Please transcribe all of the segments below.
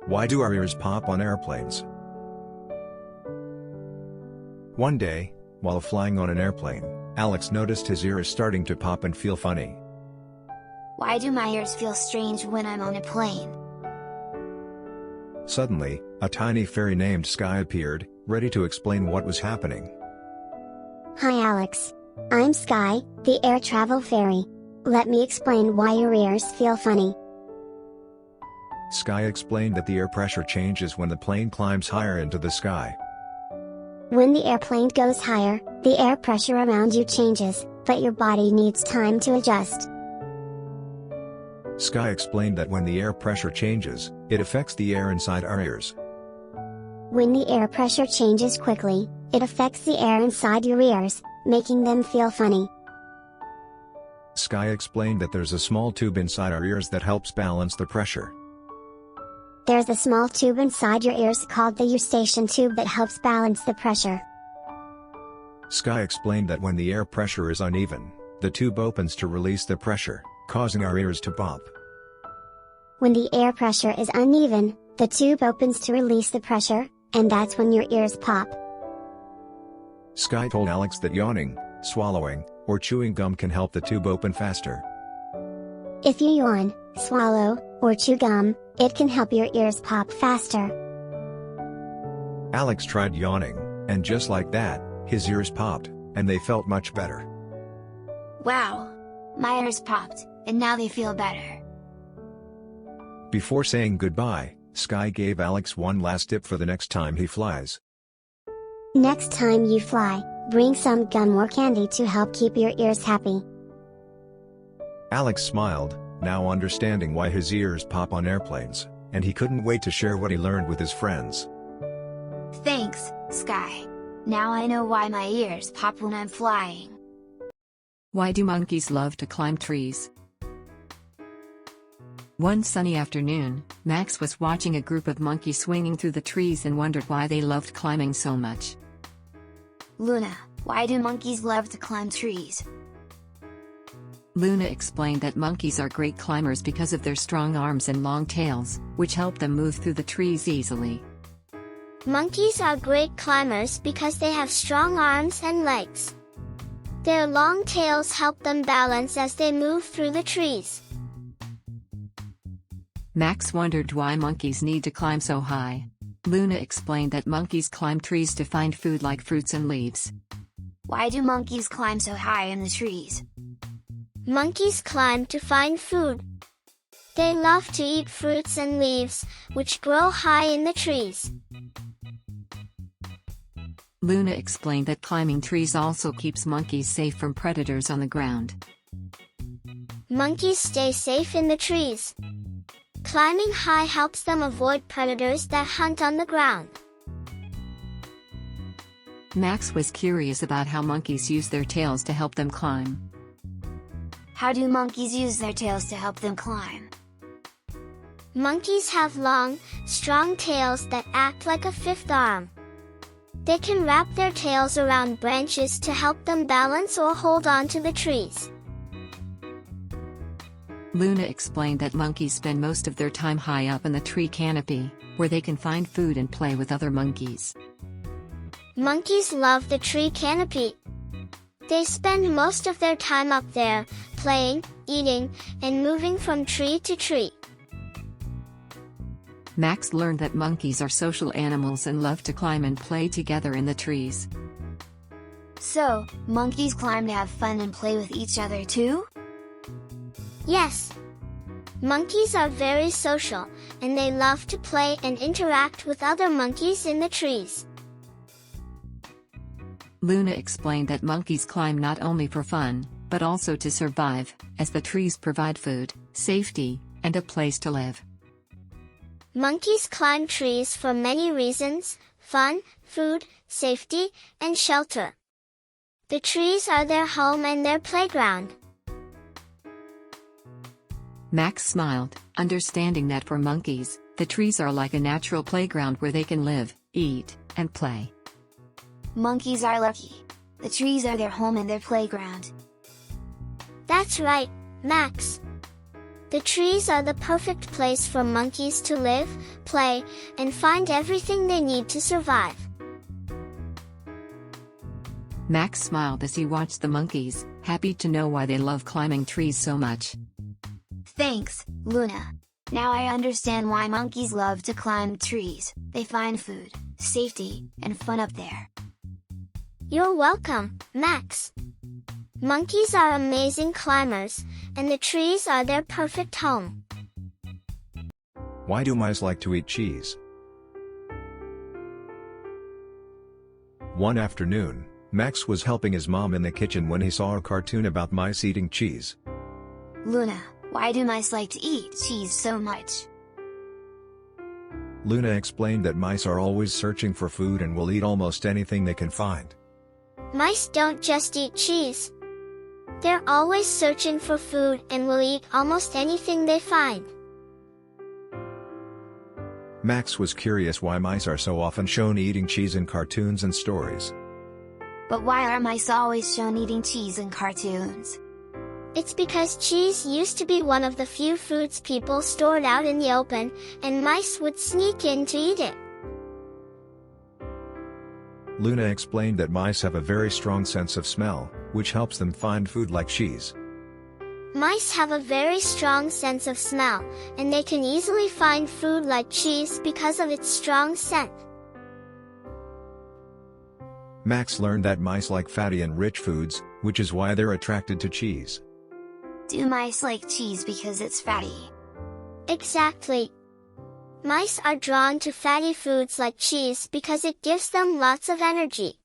Why do our ears pop on airplanes? One day, while flying on an airplane, Alex noticed his ears starting to pop and feel funny. Why do my ears feel strange when I'm on a plane? Suddenly, a tiny fairy named Sky appeared, ready to explain what was happening. Hi Alex. I'm Sky, the air travel fairy. Let me explain why your ears feel funny. Sky explained that the air pressure changes when the plane climbs higher into the sky. When the airplane goes higher, the air pressure around you changes, but your body needs time to adjust. Sky explained that when the air pressure changes, it affects the air inside our ears. When the air pressure changes quickly, it affects the air inside your ears, making them feel funny. Sky explained that there's a small tube inside our ears that helps balance the pressure. There's a small tube inside your ears called the eustachian tube that helps balance the pressure. Sky explained that when the air pressure is uneven, the tube opens to release the pressure, causing our ears to pop. When the air pressure is uneven, the tube opens to release the pressure, and that's when your ears pop. Sky told Alex that yawning, swallowing, or chewing gum can help the tube open faster. If you yawn, swallow, or chew gum, it can help your ears pop faster. Alex tried yawning, and just like that, his ears popped, and they felt much better. Wow! My ears popped, and now they feel better. Before saying goodbye, Sky gave Alex one last tip for the next time he flies. Next time you fly, bring some gum or candy to help keep your ears happy. Alex smiled, now understanding why his ears pop on airplanes, and he couldn't wait to share what he learned with his friends. Thanks, Sky. Now I know why my ears pop when I'm flying. Why do monkeys love to climb trees? One sunny afternoon, Max was watching a group of monkeys swinging through the trees and wondered why they loved climbing so much. Luna, why do monkeys love to climb trees? Luna explained that monkeys are great climbers because of their strong arms and long tails, which help them move through the trees easily. Monkeys are great climbers because they have strong arms and legs. Their long tails help them balance as they move through the trees. Max wondered why monkeys need to climb so high. Luna explained that monkeys climb trees to find food like fruits and leaves. Why do monkeys climb so high in the trees? Monkeys climb to find food. They love to eat fruits and leaves, which grow high in the trees. Luna explained that climbing trees also keeps monkeys safe from predators on the ground. Monkeys stay safe in the trees. Climbing high helps them avoid predators that hunt on the ground. Max was curious about how monkeys use their tails to help them climb. How do monkeys use their tails to help them climb? Monkeys have long, strong tails that act like a fifth arm. They can wrap their tails around branches to help them balance or hold on to the trees. Luna explained that monkeys spend most of their time high up in the tree canopy, where they can find food and play with other monkeys. Monkeys love the tree canopy. They spend most of their time up there, playing, eating, and moving from tree to tree. Max learned that monkeys are social animals and love to climb and play together in the trees. So, monkeys climb to have fun and play with each other too? Yes. Monkeys are very social, and they love to play and interact with other monkeys in the trees. Luna explained that monkeys climb not only for fun, but also to survive, as the trees provide food, safety, and a place to live. Monkeys climb trees for many reasons: fun, food, safety, and shelter. The trees are their home and their playground. Max smiled, understanding that for monkeys, the trees are like a natural playground where they can live, eat, and play. Monkeys are lucky. The trees are their home and their playground. That's right, Max. The trees are the perfect place for monkeys to live, play, and find everything they need to survive. Max smiled as he watched the monkeys, happy to know why they love climbing trees so much. Thanks, Luna. Now I understand why monkeys love to climb trees. They find food, safety, and fun up there. You're welcome, Max. Monkeys are amazing climbers, and the trees are their perfect home. Why do mice like to eat cheese? One afternoon, Max was helping his mom in the kitchen when he saw a cartoon about mice eating cheese. Luna, why do mice like to eat cheese so much? Luna explained that mice are always searching for food and will eat almost anything they can find. Mice don't just eat cheese. They're always searching for food and will eat almost anything they find. Max was curious why mice are so often shown eating cheese in cartoons and stories. But why are mice always shown eating cheese in cartoons? It's because cheese used to be one of the few foods people stored out in the open, and mice would sneak in to eat it. Luna explained that mice have a very strong sense of smell, which helps them find food like cheese. Mice have a very strong sense of smell, and they can easily find food like cheese because of its strong scent. Max learned that mice like fatty and rich foods, which is why they're attracted to cheese. Do mice like cheese because it's fatty? Exactly. Mice are drawn to fatty foods like cheese because it gives them lots of energy.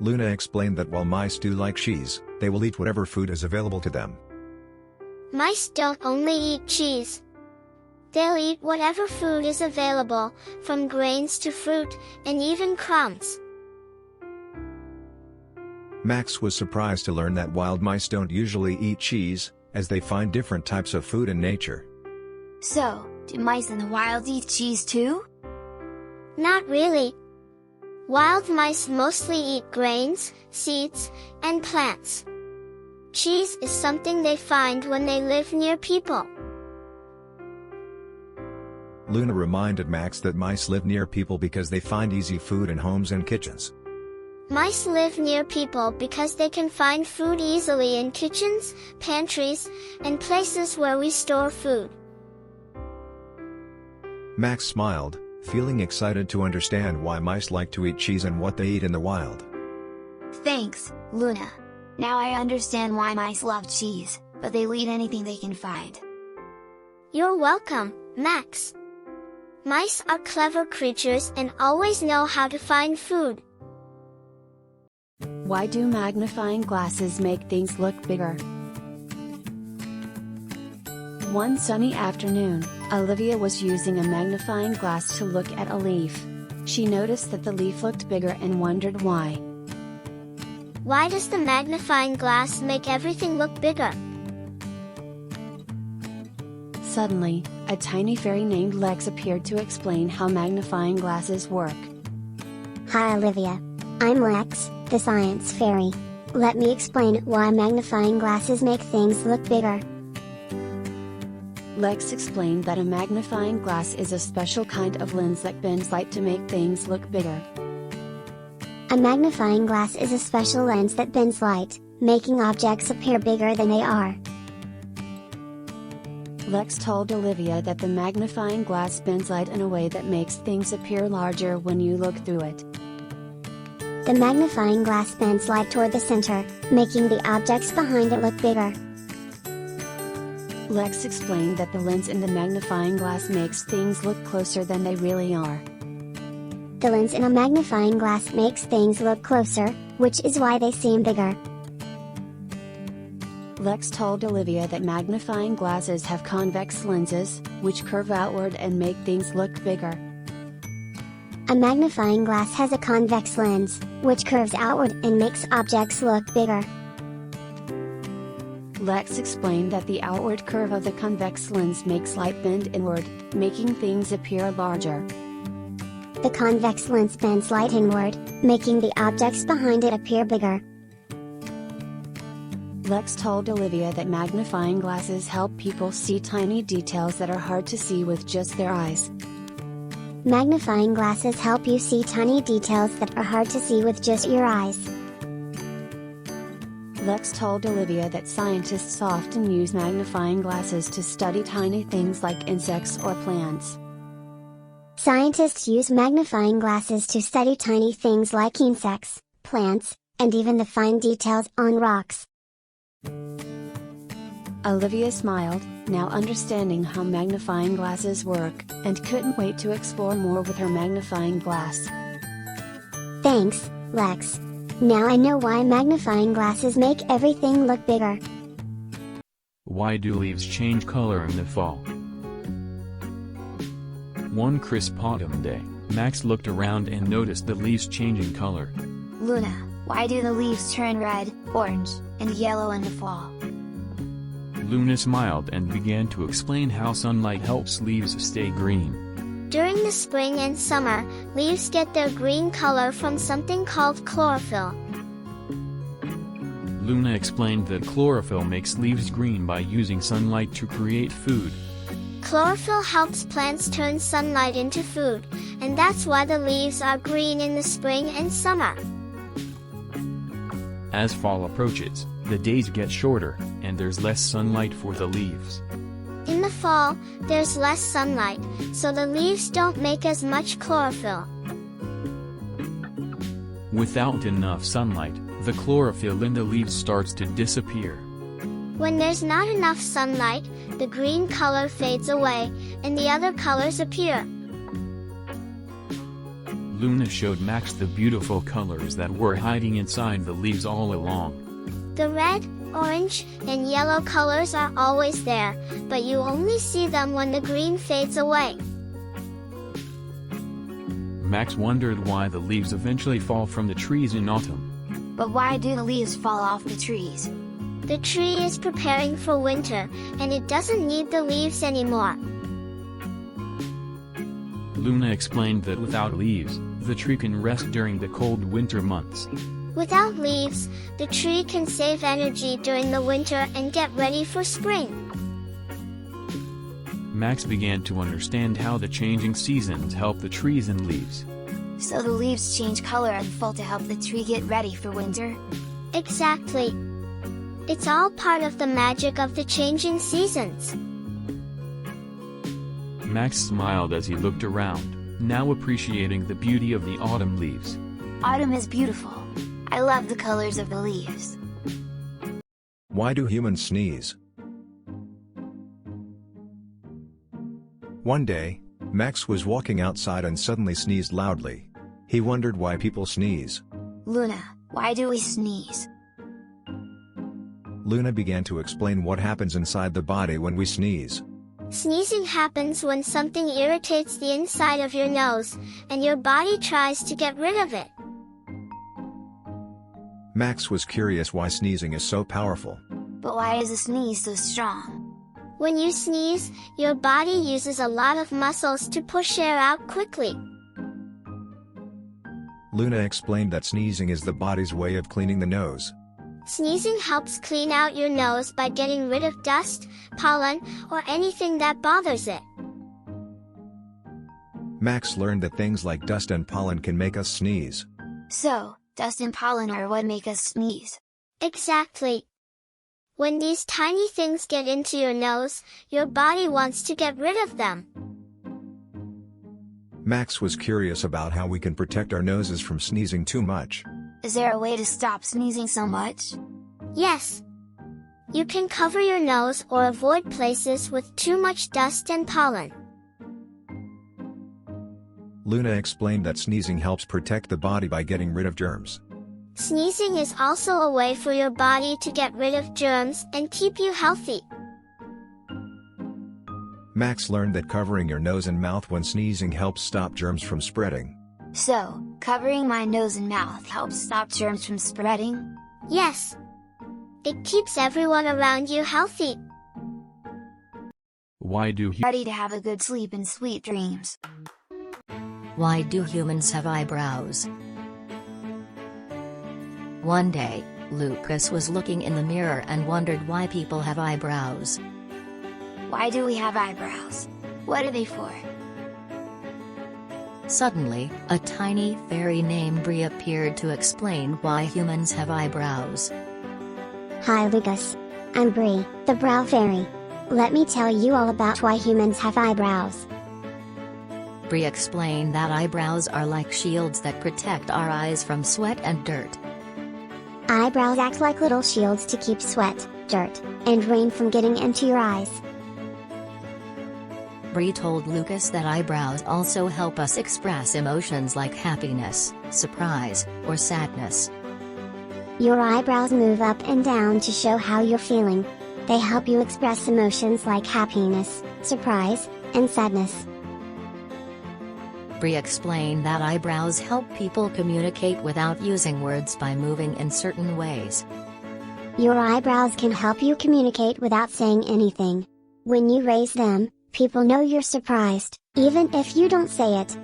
Luna explained that while mice do like cheese, they will eat whatever food is available to them. Mice don't only eat cheese. They'll eat whatever food is available, from grains to fruit, and even crumbs. Max was surprised to learn that wild mice don't usually eat cheese, as they find different types of food in nature. So, do mice in the wild eat cheese too? Not really. Wild mice mostly eat grains, seeds, and plants. Cheese is something they find when they live near people. Luna reminded Max that mice live near people because they find easy food in homes and kitchens. Mice live near people because they can find food easily in kitchens, pantries, and places where we store food. Max smiled, feeling excited to understand why mice like to eat cheese and what they eat in the wild. Thanks, Luna. Now I understand why mice love cheese, but they'll eat anything they can find. You're welcome, Max. Mice are clever creatures and always know how to find food. Why do magnifying glasses make things look bigger? One sunny afternoon, Olivia was using a magnifying glass to look at a leaf. She noticed that the leaf looked bigger and wondered why. Why does the magnifying glass make everything look bigger? Suddenly, a tiny fairy named Lex appeared to explain how magnifying glasses work. Hi Olivia. I'm Lex, the science fairy. Let me explain why magnifying glasses make things look bigger. Lex explained that a magnifying glass is a special kind of lens that bends light to make things look bigger. A magnifying glass is a special lens that bends light, making objects appear bigger than they are. Lex told Olivia that the magnifying glass bends light in a way that makes things appear larger when you look through it. The magnifying glass bends light toward the center, making the objects behind it look bigger. Lex explained that the lens in the magnifying glass makes things look closer than they really are. The lens in a magnifying glass makes things look closer, which is why they seem bigger. Lex told Olivia that magnifying glasses have convex lenses, which curve outward and make things look bigger. A magnifying glass has a convex lens, which curves outward and makes objects look bigger. Lex explained that the outward curve of the convex lens makes light bend inward, making things appear larger. The convex lens bends light inward, making the objects behind it appear bigger. Lex told Olivia that magnifying glasses help people see tiny details that are hard to see with just their eyes. Magnifying glasses help you see tiny details that are hard to see with just your eyes. Lex told Olivia that scientists often use magnifying glasses to study tiny things like insects or plants. Scientists use magnifying glasses to study tiny things like insects, plants, and even the fine details on rocks. Olivia smiled, now understanding how magnifying glasses work, and couldn't wait to explore more with her magnifying glass. Thanks, Lex. Now I know why magnifying glasses make everything look bigger. Why do leaves change color in the fall? One crisp autumn day, Max looked around and noticed the leaves changing color. Luna, why do the leaves turn red, orange, and yellow in the fall? Luna smiled and began to explain how sunlight helps leaves stay green. During the spring and summer, leaves get their green color from something called chlorophyll. Luna explained that chlorophyll makes leaves green by using sunlight to create food. Chlorophyll helps plants turn sunlight into food, and that's why the leaves are green in the spring and summer. As fall approaches, the days get shorter, and there's less sunlight for the leaves. In the fall, there's less sunlight, so the leaves don't make as much chlorophyll. Without enough sunlight, the chlorophyll in the leaves starts to disappear. When there's not enough sunlight, the green color fades away, and the other colors appear. Luna showed Max the beautiful colors that were hiding inside the leaves all along. The red, orange, and yellow colors are always there, but you only see them when the green fades away. Max wondered why the leaves eventually fall from the trees in autumn. But why do the leaves fall off the trees? The tree is preparing for winter, and it doesn't need the leaves anymore. Luna explained that without leaves, the tree can rest during the cold winter months. Without leaves, the tree can save energy during the winter and get ready for spring. Max began to understand how the changing seasons help the trees and leaves. So the leaves change color in fall to help the tree get ready for winter? Exactly. It's all part of the magic of the changing seasons. Max smiled as he looked around, now appreciating the beauty of the autumn leaves. Autumn is beautiful. I love the colors of the leaves. Why do humans sneeze? One day, Max was walking outside and suddenly sneezed loudly. He wondered why people sneeze. Luna, why do we sneeze? Luna began to explain what happens inside the body when we sneeze. Sneezing happens when something irritates the inside of your nose, and your body tries to get rid of it. Max was curious why sneezing is so powerful. But why is a sneeze so strong? When you sneeze, your body uses a lot of muscles to push air out quickly. Luna explained that sneezing is the body's way of cleaning the nose. Sneezing helps clean out your nose by getting rid of dust, pollen, or anything that bothers it. Max learned that things like dust and pollen can make us sneeze. So, dust and pollen are what make us sneeze. Exactly. When these tiny things get into your nose, your body wants to get rid of them. Max was curious about how we can protect our noses from sneezing too much. Is there a way to stop sneezing so much? Yes. You can cover your nose or avoid places with too much dust and pollen. Luna explained that sneezing helps protect the body by getting rid of germs. Sneezing is also a way for your body to get rid of germs and keep you healthy. Max learned that covering your nose and mouth when sneezing helps stop germs from spreading. So, covering my nose and mouth helps stop germs from spreading? Yes. It keeps everyone around you healthy. Why do Ready to have a good sleep and sweet dreams. Why do humans have eyebrows? One day, Lucas was looking in the mirror and wondered why people have eyebrows. Why do we have eyebrows? What are they for? Suddenly, a tiny fairy named Bree appeared to explain why humans have eyebrows. Hi Lucas. I'm Bree, the Brow Fairy. Let me tell you all about why humans have eyebrows. Bree explained that eyebrows are like shields that protect our eyes from sweat and dirt. Eyebrows act like little shields to keep sweat, dirt, and rain from getting into your eyes. Bree told Lucas that eyebrows also help us express emotions like happiness, surprise, or sadness. Your eyebrows move up and down to show how you're feeling. They help you express emotions like happiness, surprise, and sadness. Bree explained that eyebrows help people communicate without using words by moving in certain ways. Your eyebrows can help you communicate without saying anything. When you raise them, people know you're surprised, even if you don't say it.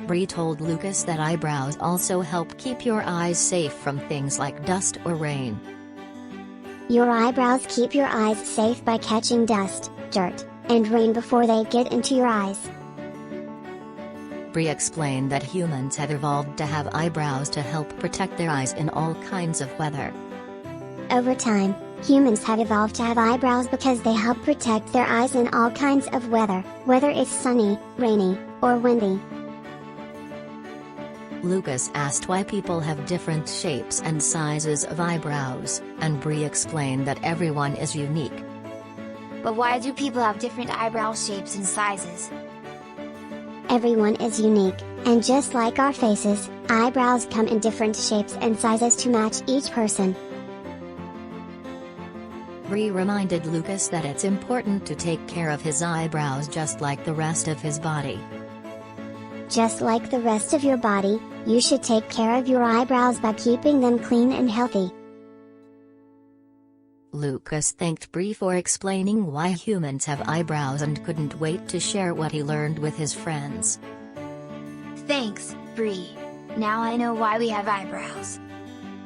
Bree told Lucas that eyebrows also help keep your eyes safe from things like dust or rain. Your eyebrows keep your eyes safe by catching dust, dirt, and rain before they get into your eyes. Bree explained that humans had evolved to have eyebrows to help protect their eyes in all kinds of weather. Over time, humans have evolved to have eyebrows because they help protect their eyes in all kinds of weather, whether it's sunny, rainy, or windy. Lucas asked why people have different shapes and sizes of eyebrows, and Bree explained that everyone is unique. But why do people have different eyebrow shapes and sizes? Everyone is unique, and just like our faces, eyebrows come in different shapes and sizes to match each person. Bree reminded Lucas that it's important to take care of his eyebrows just like the rest of his body. Just like the rest of your body, you should take care of your eyebrows by keeping them clean and healthy. Lucas thanked Bree for explaining why humans have eyebrows and couldn't wait to share what he learned with his friends. Thanks, Bree. Now I know why we have eyebrows.